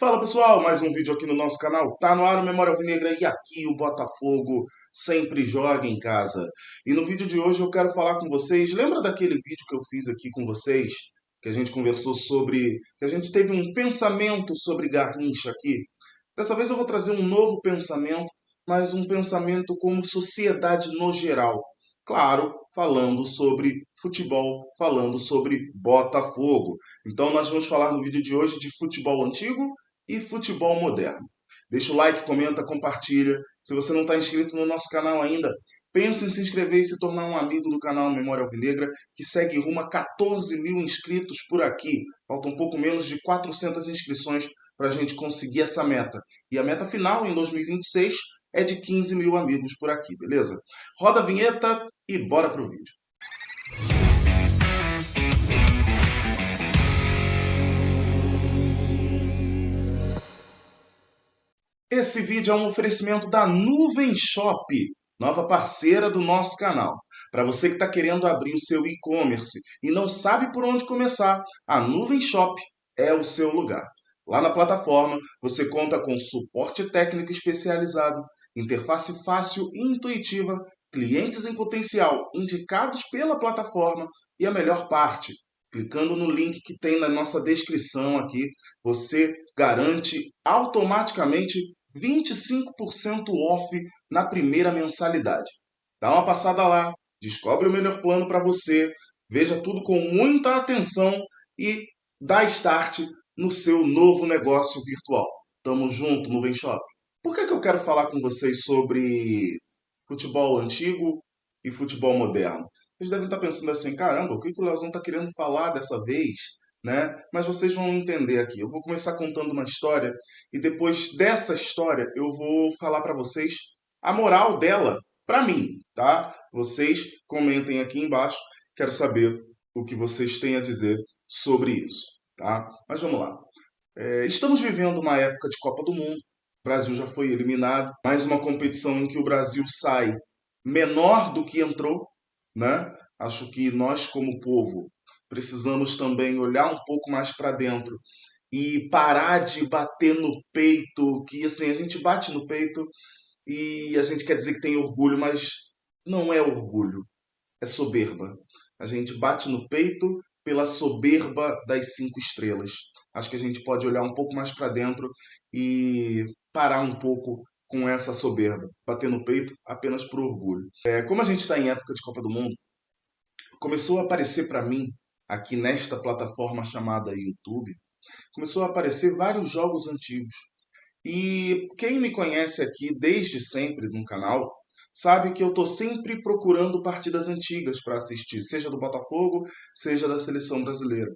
Fala pessoal, mais um vídeo aqui no nosso canal. Tá no ar o Memória Alvinegra e aqui o Botafogo sempre joga em casa. E no vídeo de hoje eu quero falar com vocês. Lembra daquele vídeo que eu fiz aqui com vocês? Que a gente conversou sobre. Que a gente teve um pensamento sobre Garrincha aqui. Dessa vez eu vou trazer um novo pensamento, mas um pensamento como sociedade no geral. Claro, falando sobre futebol, falando sobre Botafogo. Então nós vamos falar no vídeo de hoje de futebol antigo e futebol moderno. Deixa o like, comenta, compartilha. Se você não está inscrito no nosso canal ainda, pense em se inscrever e se tornar um amigo do canal Memória Alvinegra, que segue rumo a 14 mil inscritos por aqui. Falta um pouco menos de 400 inscrições para a gente conseguir essa meta. E a meta final, em 2026, é de 15 mil amigos por aqui, beleza? Roda a vinheta e bora pro vídeo. Esse vídeo é um oferecimento da Nuvem Shop, nova parceira do nosso canal. Para você que está querendo abrir o seu e-commerce e não sabe por onde começar, a Nuvem Shop é o seu lugar. Lá na plataforma, você conta com suporte técnico especializado, interface fácil e intuitiva, clientes em potencial indicados pela plataforma e a melhor parte, clicando no link que tem na nossa descrição aqui, você garante automaticamente 25% off na primeira mensalidade. Dá uma passada lá, descobre o melhor plano para você, veja tudo com muita atenção e dá start no seu novo negócio virtual. Tamo junto, Nuvem Shop. Por que eu quero falar com vocês sobre futebol antigo e futebol moderno? Vocês devem estar pensando assim, caramba, o que o Leozão está querendo falar dessa vez? Né? Mas vocês vão entender aqui. Eu vou começar contando uma história e depois dessa história eu vou falar para vocês a moral dela para mim, tá? Vocês comentem aqui embaixo. Quero saber o que vocês têm a dizer sobre isso, tá? Mas vamos lá. Estamos vivendo uma época de Copa do Mundo. O Brasil já foi eliminado. Mais uma competição em que o Brasil sai menor do que entrou, né? Acho que nós, como povo, precisamos também olhar um pouco mais para dentro e parar de bater no peito, que assim, a gente bate no peito e a gente quer dizer que tem orgulho, mas não é orgulho, é soberba. A gente bate no peito pela soberba das 5 estrelas. Acho que a gente pode olhar um pouco mais para dentro e parar um pouco com essa soberba, bater no peito apenas por orgulho. Como a gente está em época de Copa do Mundo, começou a aparecer para mim, aqui nesta plataforma chamada YouTube, começou a aparecer vários jogos antigos. E quem me conhece aqui desde sempre no canal, sabe que eu estou sempre procurando partidas antigas para assistir, seja do Botafogo, seja da seleção brasileira.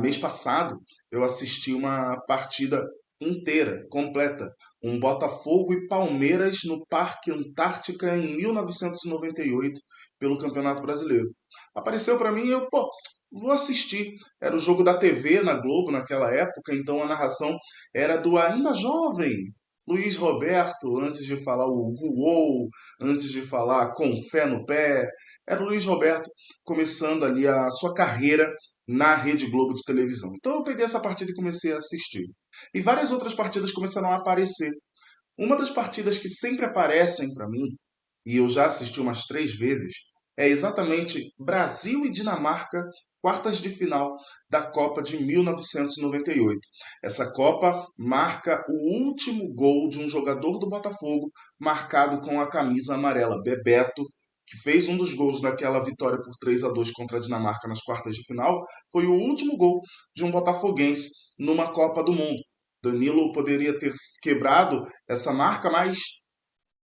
Mês passado eu assisti uma partida inteira, completa, um Botafogo e Palmeiras no Parque Antártica em 1998 pelo Campeonato Brasileiro. Apareceu para mim e eu, pô, vou assistir. Era o jogo da TV na Globo naquela época, então a narração era do ainda jovem Luiz Roberto, antes de falar o Guou, antes de falar com fé no pé. Era o Luiz Roberto começando ali a sua carreira na Rede Globo de televisão. Então eu peguei essa partida e comecei a assistir. E várias outras partidas começaram a aparecer. Uma das partidas que sempre aparecem para mim, e eu já assisti umas 3 vezes, é exatamente Brasil e Dinamarca, quartas de final da Copa de 1998. Essa Copa marca o último gol de um jogador do Botafogo, marcado com a camisa amarela, Bebeto, que fez um dos gols daquela vitória por 3-2 contra a Dinamarca nas quartas de final, foi o último gol de um botafoguense numa Copa do Mundo. Danilo poderia ter quebrado essa marca, mas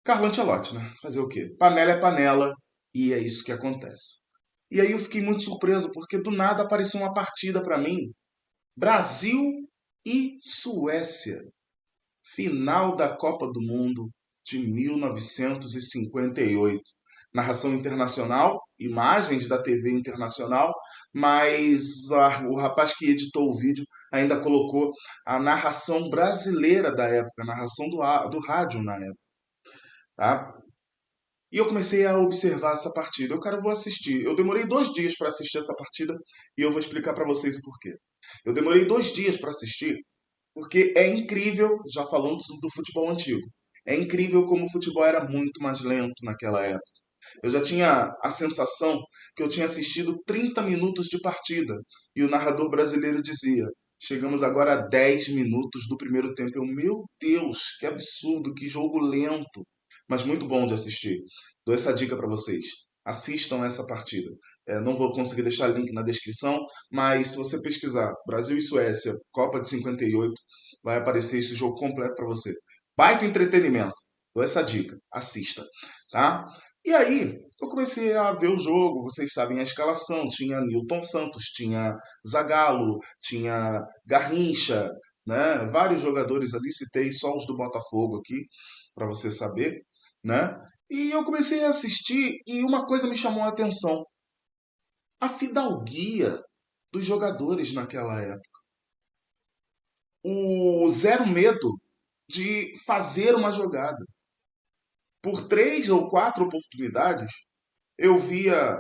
Carlo Ancelotti, né? Fazer o quê? Panela é panela e é isso que acontece. E aí eu fiquei muito surpreso porque do nada apareceu uma partida para mim. Brasil e Suécia, final da Copa do Mundo de 1958. Narração internacional, imagens da TV internacional, mas o rapaz que editou o vídeo ainda colocou a narração brasileira da época, a narração do rádio na época. Tá? E eu comecei a observar essa partida. Eu vou assistir. Eu demorei 2 dias para assistir essa partida e eu vou explicar para vocês o porquê. Eu demorei 2 dias para assistir Porque é incrível, já falando do futebol antigo, é incrível como o futebol era muito mais lento naquela época. Eu já tinha a sensação que eu tinha assistido 30 minutos de partida e o narrador brasileiro dizia: chegamos agora a 10 minutos do primeiro tempo. Eu, meu Deus, que absurdo, que jogo lento, mas muito bom de assistir. Dou essa dica para vocês. Assistam essa partida. Não vou conseguir deixar link na descrição, mas se você pesquisar Brasil e Suécia, Copa de 58, vai aparecer esse jogo completo para você. Baita entretenimento. Dou essa dica. Assista, tá? E aí, eu comecei a ver o jogo, vocês sabem a escalação, tinha Nilton Santos, tinha Zagallo, tinha Garrincha, né? Vários jogadores ali, citei só os do Botafogo aqui, para você saber, né? E eu comecei a assistir e uma coisa me chamou a atenção, a fidalguia dos jogadores naquela época. O zero medo de fazer uma jogada. Por três ou quatro oportunidades, eu via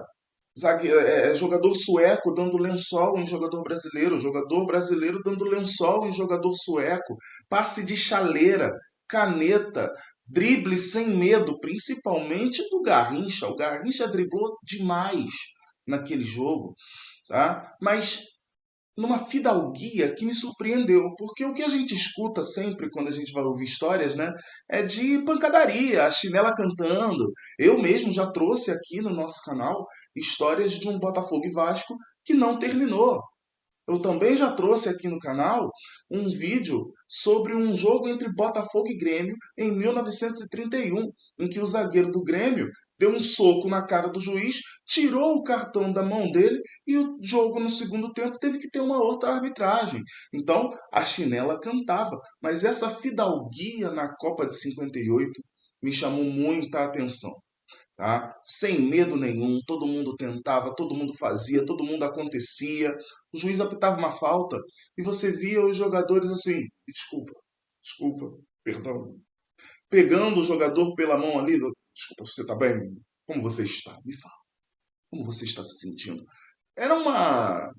jogador sueco dando lençol em jogador brasileiro dando lençol em jogador sueco, passe de chaleira, caneta, drible sem medo, principalmente do Garrincha. O Garrincha driblou demais naquele jogo, tá? Mas numa fidalguia que me surpreendeu, porque o que a gente escuta sempre quando a gente vai ouvir histórias, né, é de pancadaria, a chinela cantando. Eu mesmo já trouxe aqui no nosso canal histórias de um Botafogo e Vasco que não terminou. Eu também já trouxe aqui no canal um vídeo sobre um jogo entre Botafogo e Grêmio em 1931, em que o zagueiro do Grêmio deu um soco na cara do juiz, tirou o cartão da mão dele e o jogo no segundo tempo teve que ter uma outra arbitragem. Então, a chinela cantava, mas essa fidalguia na Copa de 58 me chamou muita atenção, tá? Sem medo nenhum, todo mundo tentava, todo mundo fazia, todo mundo acontecia. O juiz apitava uma falta e você via os jogadores assim, desculpa, desculpa, perdão, pegando o jogador pela mão ali, desculpa, você tá bem? Como você está? Me fala, como você está se sentindo? Era uma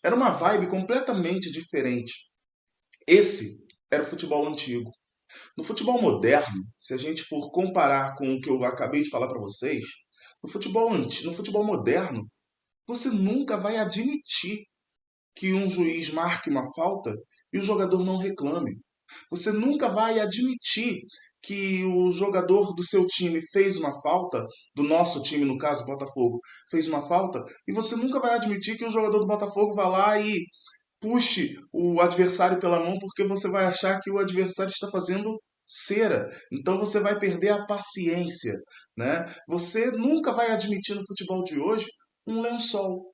era uma vibe completamente diferente. Esse era o futebol antigo. No futebol moderno, se a gente for comparar com o que eu acabei de falar para vocês, no futebol moderno, você nunca vai admitir que um juiz marque uma falta e o jogador não reclame. Você nunca vai admitir que o jogador do seu time fez uma falta, do nosso time, no caso, Botafogo, fez uma falta, e você nunca vai admitir que o jogador do Botafogo vá lá e puxe o adversário pela mão, porque você vai achar que o adversário está fazendo cera. Então você vai perder a paciência, né? Você nunca vai admitir no futebol de hoje um lençol.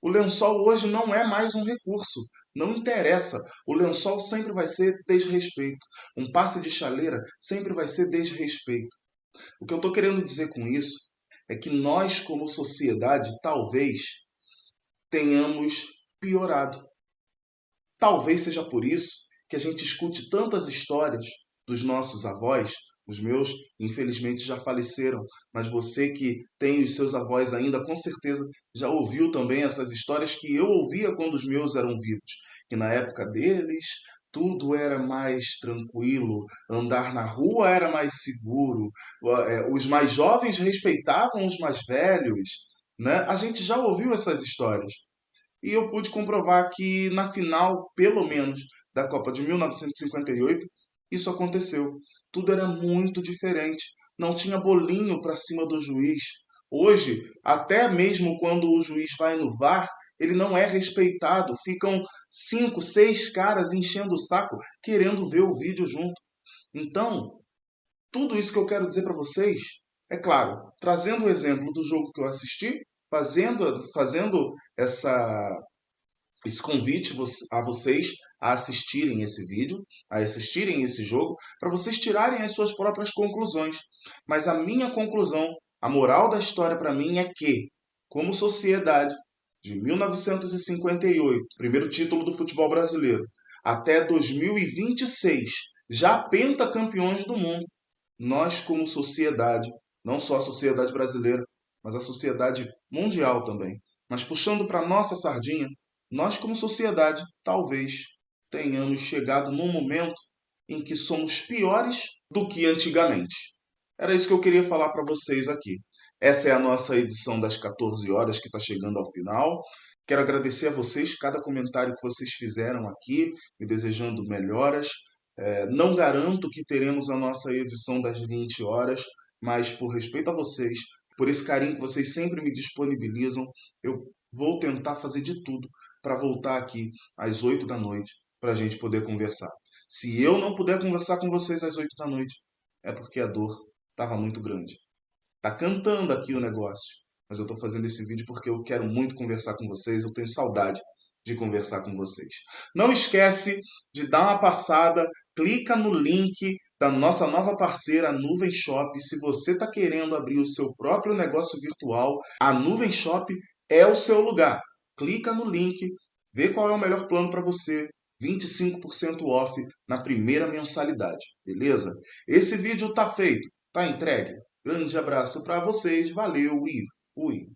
O lençol hoje não é mais um recurso. Não interessa. O lençol sempre vai ser desrespeito. Um passe de chaleira sempre vai ser desrespeito. O que eu estou querendo dizer com isso é que nós, como sociedade, talvez tenhamos piorado. Talvez seja por isso que a gente escute tantas histórias dos nossos avós. Os meus, infelizmente, já faleceram, mas você que tem os seus avós ainda, com certeza já ouviu também essas histórias que eu ouvia quando os meus eram vivos. Que na época deles tudo era mais tranquilo, andar na rua era mais seguro, os mais jovens respeitavam os mais velhos, né? A gente já ouviu essas histórias. E eu pude comprovar que na final, pelo menos, da Copa de 1958, isso aconteceu. Tudo era muito diferente. Não tinha bolinho para cima do juiz. Hoje, até mesmo quando o juiz vai no VAR, ele não é respeitado. Ficam cinco, seis caras enchendo o saco, querendo ver o vídeo junto. Então, tudo isso que eu quero dizer para vocês, é claro, trazendo o exemplo do jogo que eu assisti, fazendo esse convite a vocês a assistirem esse vídeo, a assistirem esse jogo, para vocês tirarem as suas próprias conclusões. Mas a minha conclusão, a moral da história para mim é que, como sociedade, de 1958, primeiro título do futebol brasileiro, até 2026, já pentacampeões do mundo, nós, como sociedade, não só a sociedade brasileira, mas a sociedade mundial também, mas puxando para nossa sardinha, nós, como sociedade, talvez tenhamos chegado num momento em que somos piores do que antigamente. Era isso que eu queria falar para vocês aqui. Essa é a nossa edição das 14 horas que está chegando ao final. Quero agradecer a vocês, cada comentário que vocês fizeram aqui, me desejando melhoras. Não garanto que teremos a nossa edição das 20 horas, mas por respeito a vocês, por esse carinho que vocês sempre me disponibilizam, eu vou tentar fazer de tudo para voltar aqui às 8 da noite para a gente poder conversar. Se eu não puder conversar com vocês às 8 da noite, é porque a dor estava muito grande. Tá cantando aqui o negócio, mas eu tô fazendo esse vídeo porque eu quero muito conversar com vocês, eu tenho saudade de conversar com vocês. Não esquece de dar uma passada, clica no link da nossa nova parceira, a Nuvem Shop. Se você está querendo abrir o seu próprio negócio virtual, a Nuvem Shop é o seu lugar. Clica no link, vê qual é o melhor plano para você. 25% off na primeira mensalidade, beleza? Esse vídeo tá feito, tá entregue? Grande abraço para vocês, valeu e fui!